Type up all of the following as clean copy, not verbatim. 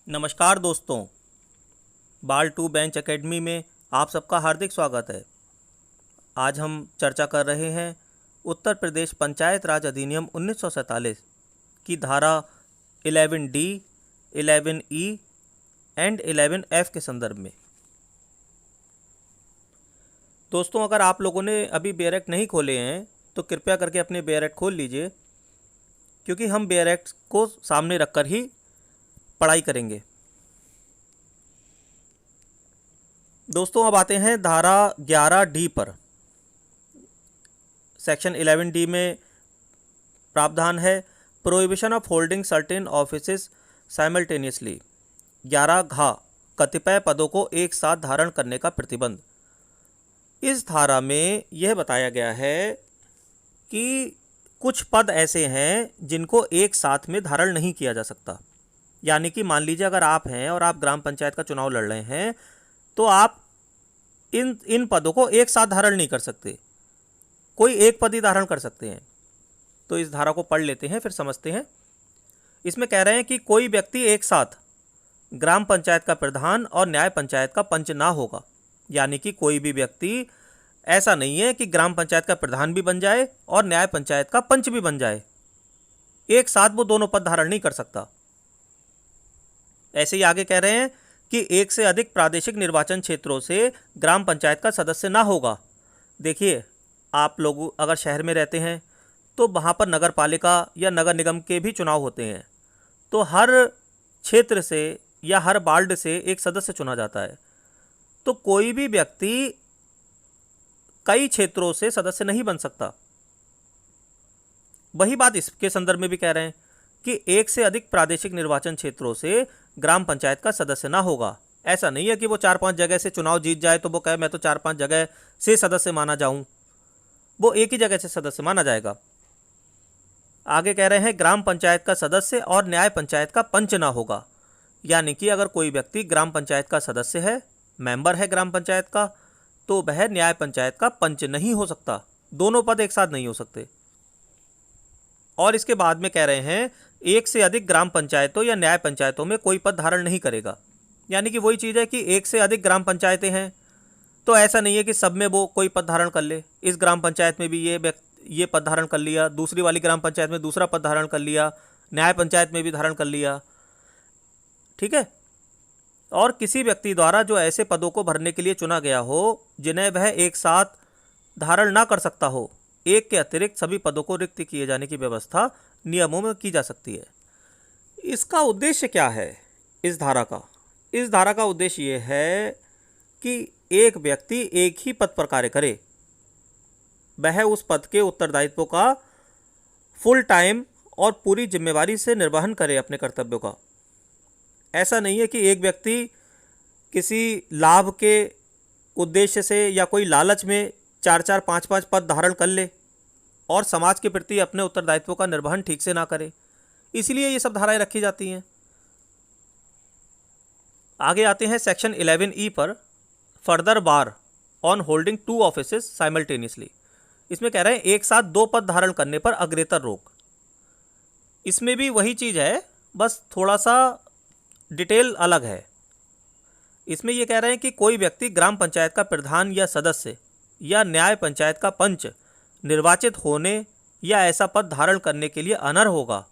नमस्कार दोस्तों, बाल टू बेंच एकेडमी में आप सबका हार्दिक स्वागत है। आज हम चर्चा कर रहे हैं उत्तर प्रदेश पंचायत राज अधिनियम 1947 की धारा 11D, 11E एंड 11F के संदर्भ में। दोस्तों, अगर आप लोगों ने अभी बेयर एक्ट नहीं खोले हैं तो कृपया करके अपने बेयर एक्ट खोल लीजिए, क्योंकि हम बेयर एक्ट को सामने रखकर ही पढ़ाई करेंगे। दोस्तों, अब आते हैं धारा 11D पर। सेक्शन 11D में प्रावधान है prohibition of holding certain offices simultaneously. 11 घ कतिपय पदों को एक साथ धारण करने का प्रतिबंध। इस धारा में यह बताया गया है कि कुछ पद ऐसे हैं जिनको एक साथ में धारण नहीं किया जा सकता। यानी कि मान लीजिए अगर आप हैं और आप ग्राम पंचायत का चुनाव लड़ रहे हैं तो आप इन पदों को एक साथ धारण नहीं कर सकते, कोई एक पद ही धारण कर सकते हैं। तो इस धारा को पढ़ लेते हैं, फिर समझते हैं। इसमें कह रहे हैं कि कोई व्यक्ति एक साथ ग्राम पंचायत का प्रधान और न्याय पंचायत का पंच ना होगा। यानी कि कोई भी व्यक्ति ऐसा नहीं है कि ग्राम पंचायत का प्रधान भी बन जाए और न्याय पंचायत का पंच भी बन जाए, एक साथ वो दोनों पद धारण नहीं कर सकता। ऐसे ही आगे कह रहे हैं कि एक से अधिक प्रादेशिक निर्वाचन क्षेत्रों से ग्राम पंचायत का सदस्य ना होगा। देखिए, आप लोग अगर शहर में रहते हैं तो वहाँ पर नगर पालिका या नगर निगम के भी चुनाव होते हैं, तो हर क्षेत्र से या हर वार्ड से एक सदस्य चुना जाता है। तो कोई भी व्यक्ति कई क्षेत्रों से सदस्य नहीं बन सकता। वही बात इसके संदर्भ में भी कह रहे हैं कि एक से अधिक प्रादेशिक निर्वाचन क्षेत्रों से ग्राम पंचायत का सदस्य ना होगा। ऐसा नहीं है कि वो 4-5 जगह से चुनाव जीत जाए तो वो कहे मैं तो 4-5 जगह से सदस्य माना जाऊं। वो एक ही जगह से सदस्य माना जाएगा। आगे कह रहे हैं ग्राम पंचायत का सदस्य और न्याय पंचायत का पंच ना होगा। यानी कि अगर कोई व्यक्ति ग्राम पंचायत का सदस्य है, मेंबर है ग्राम पंचायत का, तो वह न्याय पंचायत का पंच नहीं हो सकता। दोनों पद एक साथ नहीं हो सकते। और इसके बाद में कह रहे हैं एक से अधिक ग्राम पंचायतों या न्याय पंचायतों में कोई पद धारण नहीं करेगा। यानी कि वही चीज़ है कि एक से अधिक ग्राम पंचायतें हैं तो ऐसा नहीं है कि सब में वो कोई पद धारण कर ले। इस ग्राम पंचायत में भी ये पद धारण कर लिया, दूसरी वाली ग्राम पंचायत में दूसरा पद धारण कर लिया, न्याय पंचायत में भी धारण कर लिया। ठीक है। और किसी व्यक्ति द्वारा जो ऐसे पदों को भरने के लिए चुना गया हो जिन्हें वह एक साथ धारण ना कर सकता हो, एक के अतिरिक्त सभी पदों को रिक्त किए जाने की व्यवस्था नियमों में की जा सकती है। इसका उद्देश्य क्या है इस धारा का? इस धारा का उद्देश्य ये है कि एक व्यक्ति एक ही पद पर कार्य करे, वह उस पद के उत्तरदायित्व का फुल टाइम और पूरी जिम्मेवारी से निर्वहन करे अपने कर्तव्यों का। ऐसा नहीं है कि एक व्यक्ति किसी लाभ के उद्देश्य से या कोई लालच में 4-4, 5-5 पद धारण कर ले और समाज के प्रति अपने उत्तरदायित्व का निर्वहन ठीक से ना करे। इसलिए ये सब धाराएं रखी जाती हैं। आगे आते हैं सेक्शन 11E पर, further bar on holding 2 offices simultaneously. इसमें कह रहे हैं एक साथ 2 पद धारण करने पर अग्रेतर रोक। इसमें भी वही चीज़ है, बस थोड़ा सा डिटेल अलग है। इसमें ये कह रहे हैं कि कोई व्यक्ति ग्राम पंचायत का प्रधान या सदस्य या न्याय पंचायत का पंच निर्वाचित होने या ऐसा पद धारण करने के लिए अनर्ह होगा।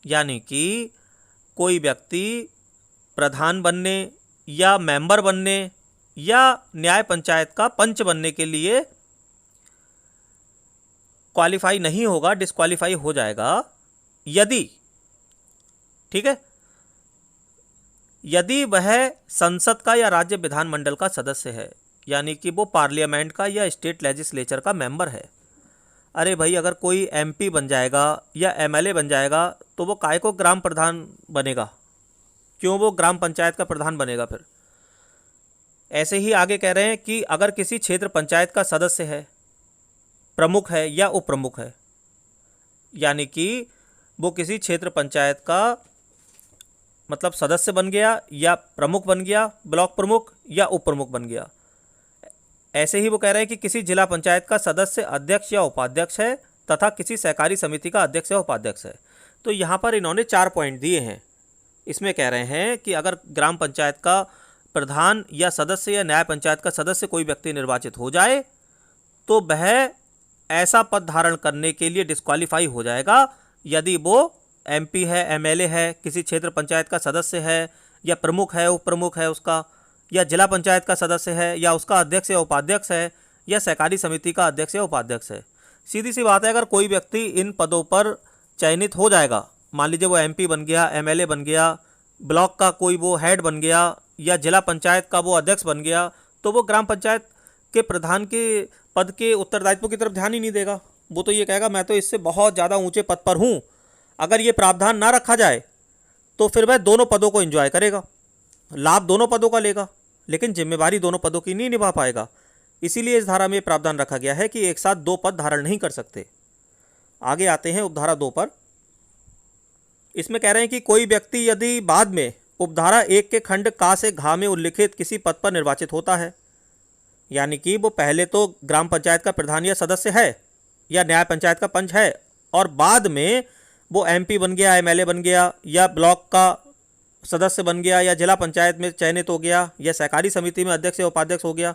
यानी कि कोई व्यक्ति प्रधान बनने या मेंबर बनने या न्याय पंचायत का पंच बनने के लिए क्वालिफाई नहीं होगा, डिस्क्वालीफाई हो जाएगा यदि, ठीक है, यदि वह संसद का या राज्य विधानमंडल का सदस्य है। यानी कि वो पार्लियामेंट का या स्टेट लेजिस्लेचर का मेंबर है। अरे भाई, अगर कोई एमपी बन जाएगा या एमएलए बन जाएगा तो वो काय को ग्राम प्रधान बनेगा? क्यों वो ग्राम पंचायत का प्रधान बनेगा फिर? ऐसे ही आगे कह रहे हैं कि अगर किसी क्षेत्र पंचायत का सदस्य है, प्रमुख है या उप प्रमुख है, यानी कि वो किसी क्षेत्र पंचायत का मतलब सदस्य बन गया या प्रमुख बन गया, ब्लॉक प्रमुख या उप प्रमुख बन गया। ऐसे ही वो कह रहे हैं कि किसी जिला पंचायत का सदस्य अध्यक्ष या उपाध्यक्ष है तथा किसी सहकारी समिति का अध्यक्ष या उपाध्यक्ष है। तो यहाँ पर इन्होंने 4 पॉइंट दिए हैं इसमें कह रहे हैं कि अगर ग्राम पंचायत का प्रधान या सदस्य या न्याय पंचायत का सदस्य कोई व्यक्ति निर्वाचित हो जाए तो वह ऐसा पद धारण करने के लिए डिस्क्वालीफाई हो जाएगा यदि वो एमपी है, एमएलए है, किसी क्षेत्र पंचायत का सदस्य है, या प्रमुख है, उप प्रमुख है उसका, या जिला पंचायत का सदस्य है, या उसका अध्यक्ष या उपाध्यक्ष है, या सहकारी समिति का अध्यक्ष या उपाध्यक्ष है। सीधी सी बात है, अगर कोई व्यक्ति इन पदों पर चयनित हो जाएगा, मान लीजिए वो एमपी बन गया, एमएलए बन गया, ब्लॉक का कोई वो हेड बन गया, या जिला पंचायत का वो अध्यक्ष बन गया, तो वो ग्राम पंचायत के प्रधान के पद के उत्तरदायित्व की तरफ ध्यान ही नहीं देगा। वो तो ये कहेगा मैं तो इससे बहुत ज़्यादा ऊंचे पद पर हूँ। अगर ये प्रावधान ना रखा जाए तो फिर वह दोनों पदों को एंजॉय करेगा, लाभ दोनों पदों का लेगा, लेकिन जिम्मेवारी दोनों पदों की नहीं निभा पाएगा। इसीलिए इस धारा में प्रावधान रखा गया है कि एक साथ दो पद धारण नहीं कर सकते। आगे आते हैं उपधारा 2 पर। इसमें कह रहे हैं कि कोई व्यक्ति यदि बाद में उपधारा 1 के खंड का से घा में उल्लिखित किसी पद पर निर्वाचित होता है, यानी कि वो पहले तो ग्राम पंचायत का प्रधान या सदस्य है या न्याय पंचायत का पंच है, और बाद में वो एमपी बन गया, एमएलए बन गया, या ब्लॉक का सदस्य बन गया, या जिला पंचायत में चयनित हो गया, या सहकारी समिति में अध्यक्ष या उपाध्यक्ष हो गया,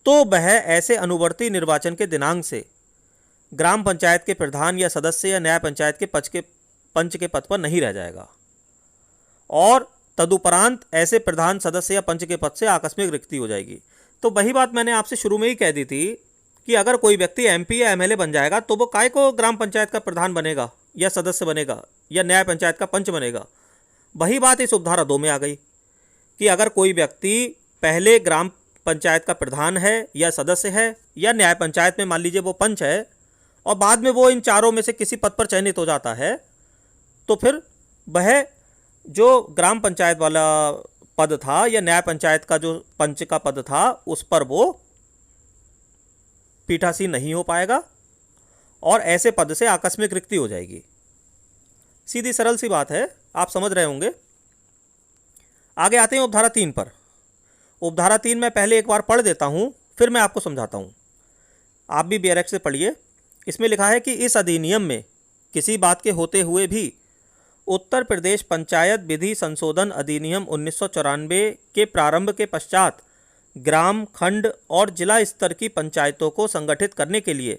तो वह ऐसे अनुवर्ती निर्वाचन के दिनांक से ग्राम पंचायत के प्रधान या सदस्य या न्याय पंचायत के पंच के पद पर नहीं रह जाएगा, और तदुपरांत ऐसे प्रधान, सदस्य या पंच के पद से आकस्मिक रिक्ति हो जाएगी। तो वही बात मैंने आपसे शुरू में ही कह दी थी कि अगर कोई व्यक्ति एमपी या एमएलए बन जाएगा तो वो काय को ग्राम पंचायत का प्रधान बनेगा या सदस्य बनेगा या न्याय पंचायत का पंच बनेगा। वही बात इस उपधारा 2 में आ गई कि अगर कोई व्यक्ति पहले ग्राम पंचायत का प्रधान है या सदस्य है या न्याय पंचायत में मान लीजिए वो पंच है, और बाद में वो इन चारों में से किसी पद पर चयनित हो जाता है, तो फिर वह जो ग्राम पंचायत वाला पद था या न्याय पंचायत का जो पंच का पद था उस पर वो पीठासीन नहीं हो पाएगा, और ऐसे पद से आकस्मिक रिक्ति हो जाएगी। सीधी सरल सी बात है, आप समझ रहे होंगे। आगे आते हैं उपधारा 3 पर। उपधारा 3 मैं पहले एक बार पढ़ देता हूं, फिर मैं आपको समझाता हूं। आप भी बेरख से पढ़िए। इसमें लिखा है कि इस अधिनियम में किसी बात के होते हुए भी उत्तर प्रदेश पंचायत विधि संशोधन अधिनियम 1994 के प्रारंभ के पश्चात ग्राम, खंड और जिला स्तर की पंचायतों को संगठित करने के लिए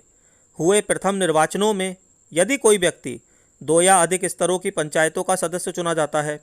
हुए प्रथम निर्वाचनों में यदि कोई व्यक्ति 2 या अधिक स्तरों की पंचायतों का सदस्य चुना जाता है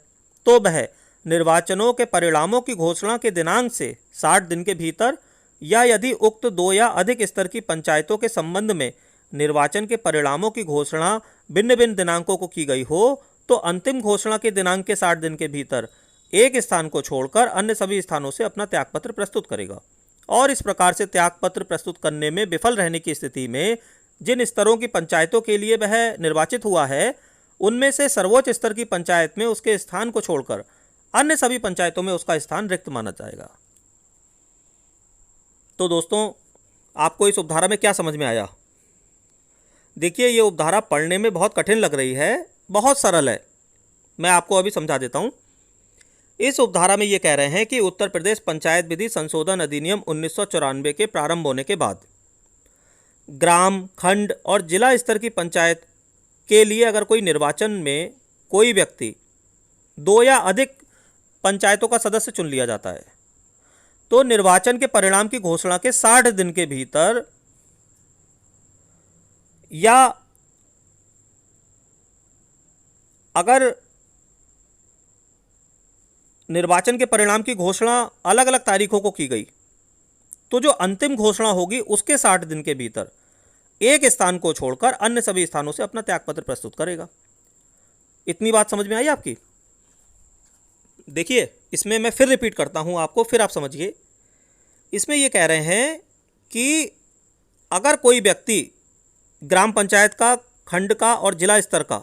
तो वह निर्वाचनों के परिणामों की घोषणा के दिनांक से 60 दिन के भीतर, या यदि उक्त 2 या अधिक स्तर की पंचायतों के संबंध में निर्वाचन के परिणामों की घोषणा भिन्न भिन्न दिनांकों को की गई हो तो अंतिम घोषणा के दिनांक के 60 दिन के भीतर एक स्थान को छोड़कर अन्य सभी स्थानों से अपना त्यागपत्र प्रस्तुत करेगा। और इस प्रकार से त्यागपत्र प्रस्तुत करने में विफल रहने की स्थिति में जिन स्तरों की पंचायतों के लिए वह निर्वाचित हुआ है उनमें से सर्वोच्च स्तर की पंचायत में उसके स्थान को छोड़कर अन्य सभी पंचायतों में उसका स्थान रिक्त माना जाएगा। तो दोस्तों, आपको इस उपधारा में क्या समझ में आया? देखिए, ये उपधारा पढ़ने में बहुत कठिन लग रही है, बहुत सरल है। मैं आपको अभी समझा देता हूँ। इस उपधारा में ये कह रहे हैं कि उत्तर प्रदेश पंचायत विधि संशोधन अधिनियम 1994 के प्रारंभ होने के बाद ग्राम, खंड और जिला स्तर की पंचायत के लिए अगर कोई निर्वाचन में कोई व्यक्ति 2 या अधिक पंचायतों का सदस्य चुन लिया जाता है तो निर्वाचन के परिणाम की घोषणा के 60 दिन के भीतर, या अगर निर्वाचन के परिणाम की घोषणा अलग अलग तारीखों को की गई तो जो अंतिम घोषणा होगी उसके 60 दिन के भीतर एक स्थान को छोड़कर अन्य सभी स्थानों से अपना त्यागपत्र प्रस्तुत करेगा। इतनी बात समझ में आई आपकी? देखिए, इसमें मैं फिर रिपीट करता हूं आपको, फिर आप समझिए। इसमें यह कह रहे हैं कि अगर कोई व्यक्ति ग्राम पंचायत का, खंड का और जिला स्तर का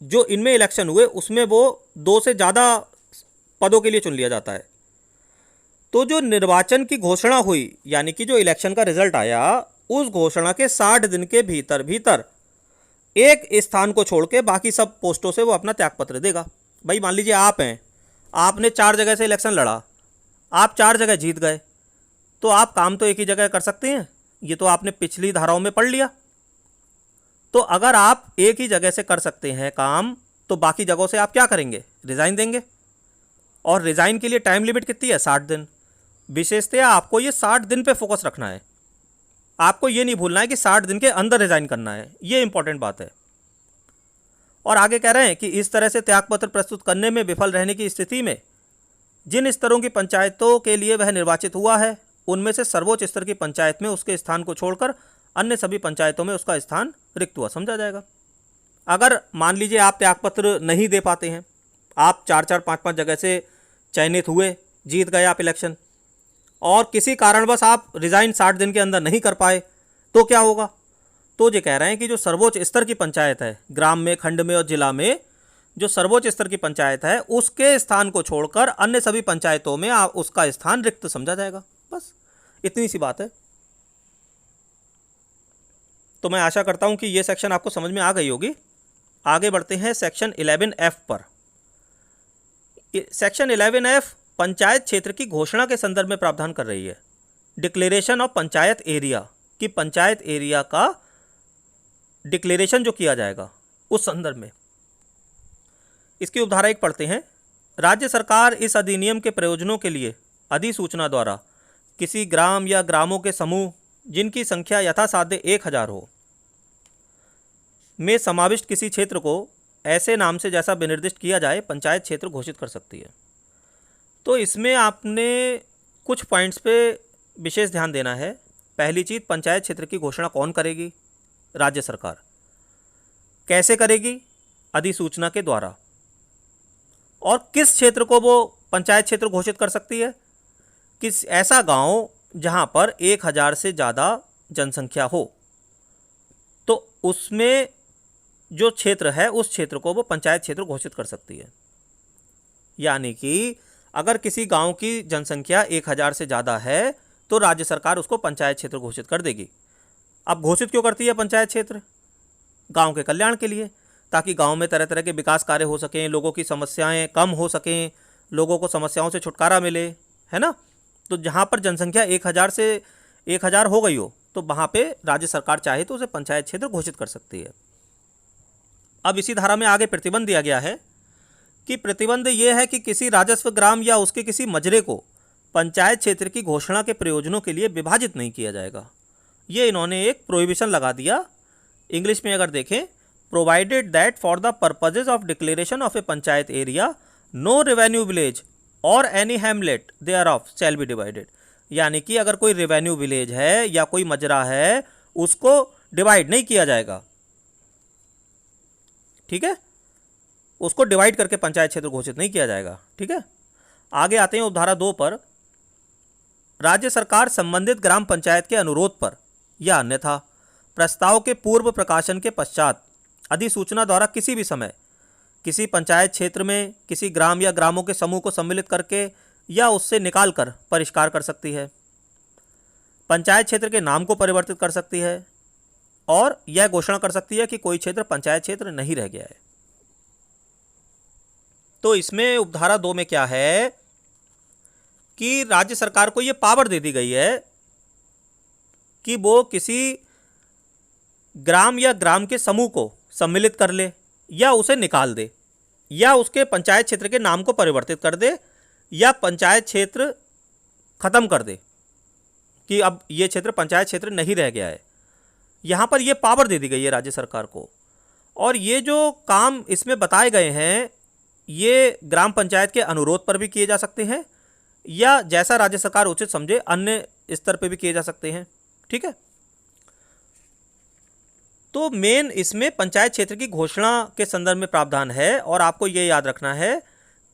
जो इनमें इलेक्शन हुए उसमें वो 2 से ज़्यादा पदों के लिए चुन लिया जाता है, तो जो निर्वाचन की घोषणा हुई यानी कि जो इलेक्शन का रिजल्ट आया उस घोषणा के 60 दिन के भीतर एक स्थान को छोड़ के बाकी सब पोस्टों से वो अपना त्यागपत्र देगा। भाई मान लीजिए आप हैं, आपने 4 जगह से इलेक्शन लड़ा, आप 4 जगह जीत गए, तो आप काम तो एक ही जगह कर सकते हैं। ये तो आपने पिछली धाराओं में पढ़ लिया। तो अगर आप एक ही जगह से कर सकते हैं काम तो बाकी जगहों से आप क्या करेंगे, रिज़ाइन देंगे। और रिज़ाइन के लिए टाइम लिमिट कितनी है, 60 दिन। विशेषतः आपको ये 60 दिन पे फोकस रखना है, आपको ये नहीं भूलना है कि 60 दिन के अंदर रिज़ाइन करना है, ये इंपॉर्टेंट बात है। और आगे कह रहे हैं कि इस तरह से त्यागपत्र प्रस्तुत करने में विफल रहने की स्थिति में जिन स्तरों की पंचायतों के लिए वह निर्वाचित हुआ है उनमें से सर्वोच्च स्तर की पंचायत में उसके स्थान को छोड़कर अन्य सभी पंचायतों में उसका स्थान रिक्त हुआ समझा जाएगा। अगर मान लीजिए आप त्यागपत्र नहीं दे पाते हैं, आप 4-4, 5-5 जगह से चयनित हुए, जीत गए आप इलेक्शन, और किसी कारणवश आप रिज़ाइन 60 दिन के अंदर नहीं कर पाए, तो क्या होगा। तो ये कह रहे हैं कि जो सर्वोच्च स्तर की पंचायत है, ग्राम में, खंड में और जिला में जो सर्वोच्च स्तर की पंचायत है उसके स्थान को छोड़कर अन्य सभी पंचायतों में उसका स्थान रिक्त समझा जाएगा। बस इतनी सी बात है। तो मैं आशा करता हूं कि ये सेक्शन आपको समझ में आ गई होगी। आगे बढ़ते हैं सेक्शन 11F पर। सेक्शन 11F पंचायत क्षेत्र की घोषणा के संदर्भ में प्रावधान कर रही है। डिक्लेरेशन ऑफ पंचायत एरिया, कि पंचायत एरिया का डिक्लेरेशन जो किया जाएगा उस संदर्भ में। इसकी उपधारा 1 पढ़ते हैं। राज्य सरकार इस अधिनियम के प्रयोजनों के लिए अधिसूचना द्वारा किसी ग्राम या ग्रामों के समूह जिनकी संख्या यथासाध्य 1000 हो में समाविष्ट किसी क्षेत्र को ऐसे नाम से जैसा विनिर्दिष्ट किया जाए पंचायत क्षेत्र घोषित कर सकती है। तो इसमें आपने कुछ पॉइंट्स पे विशेष ध्यान देना है। पहली चीज़, पंचायत क्षेत्र की घोषणा कौन करेगी, राज्य सरकार। कैसे करेगी, अधिसूचना के द्वारा। और किस क्षेत्र को वो पंचायत क्षेत्र घोषित कर सकती है, किस ऐसा गांव जहां पर 1000 से ज़्यादा जनसंख्या हो, तो उसमें जो क्षेत्र है उस क्षेत्र को वो पंचायत क्षेत्र घोषित कर सकती है। यानी कि अगर किसी गांव की जनसंख्या 1000 से ज़्यादा है तो राज्य सरकार उसको पंचायत क्षेत्र घोषित कर देगी। अब घोषित क्यों करती है पंचायत क्षेत्र, गांव के कल्याण के लिए, ताकि गांव में तरह तरह के विकास कार्य हो सकें, लोगों की समस्याएं कम हो सकें, लोगों को समस्याओं से छुटकारा मिले, है ना। तो जहां पर जनसंख्या 1000 हो गई हो तो वहां पे राज्य सरकार चाहे तो उसे पंचायत क्षेत्र घोषित कर सकती है। अब इसी धारा में आगे प्रतिबंध दिया गया है कि प्रतिबंध ये है कि किसी राजस्व ग्राम या उसके किसी मजरे को पंचायत क्षेत्र की घोषणा के प्रयोजनों के लिए विभाजित नहीं किया जाएगा। ये इन्होंने एक प्रोहिबिशन लगा दिया। इंग्लिश में अगर देखें, provided that for the purposes of declaration of a panchayat area no revenue village और any hamlet thereof shall be divided. यानी कि अगर कोई रेवेन्यू विलेज है या कोई मजरा है उसको डिवाइड नहीं किया जाएगा, ठीक है, उसको डिवाइड करके पंचायत क्षेत्र घोषित नहीं किया जाएगा, ठीक है। आगे आते हैं उपधारा 2 पर। राज्य सरकार संबंधित ग्राम पंचायत के अनुरोध पर या अन्यथा प्रस्ताव के पूर्व प्रकाशन के पश्चात अधिसूचना द्वारा किसी भी समय किसी पंचायत क्षेत्र में किसी ग्राम या ग्रामों के समूह को सम्मिलित करके या उससे निकाल कर परिष्कार कर सकती है, पंचायत क्षेत्र के नाम को परिवर्तित कर सकती है और यह घोषणा कर सकती है कि कोई क्षेत्र पंचायत क्षेत्र नहीं रह गया है। तो इसमें उपधारा 2 में क्या है कि राज्य सरकार को यह पावर दे दी गई है कि वो किसी ग्राम या ग्राम के समूह को सम्मिलित कर ले या उसे निकाल दे या उसके पंचायत क्षेत्र के नाम को परिवर्तित कर दे या पंचायत क्षेत्र खत्म कर दे कि अब ये क्षेत्र पंचायत क्षेत्र नहीं रह गया है। यहाँ पर ये पावर दे दी गई है राज्य सरकार को। और ये जो काम इसमें बताए गए हैं ये ग्राम पंचायत के अनुरोध पर भी किए जा सकते हैं या जैसा राज्य सरकार उचित समझे अन्य स्तर पर भी किए जा सकते हैं, ठीक है। तो मेन इसमें पंचायत क्षेत्र की घोषणा के संदर्भ में प्रावधान है और आपको ये याद रखना है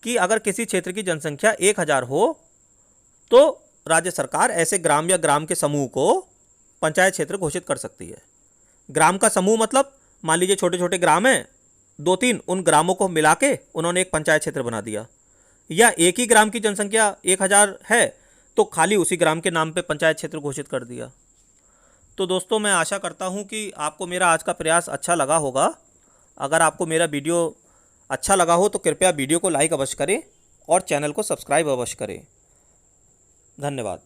कि अगर किसी क्षेत्र की जनसंख्या 1000 हो तो राज्य सरकार ऐसे ग्राम या ग्राम के समूह को पंचायत क्षेत्र घोषित कर सकती है। ग्राम का समूह मतलब मान लीजिए छोटे छोटे ग्राम हैं 2-3, उन ग्रामों को मिला के उन्होंने एक पंचायत क्षेत्र बना दिया, या एक ही ग्राम की जनसंख्या 1000 है तो खाली उसी ग्राम के नाम पे पंचायत क्षेत्र घोषित कर दिया। तो दोस्तों मैं आशा करता हूँ कि आपको मेरा आज का प्रयास अच्छा लगा होगा। अगर आपको मेरा वीडियो अच्छा लगा हो तो कृपया वीडियो को लाइक अवश्य करें और चैनल को सब्सक्राइब अवश्य करें। धन्यवाद।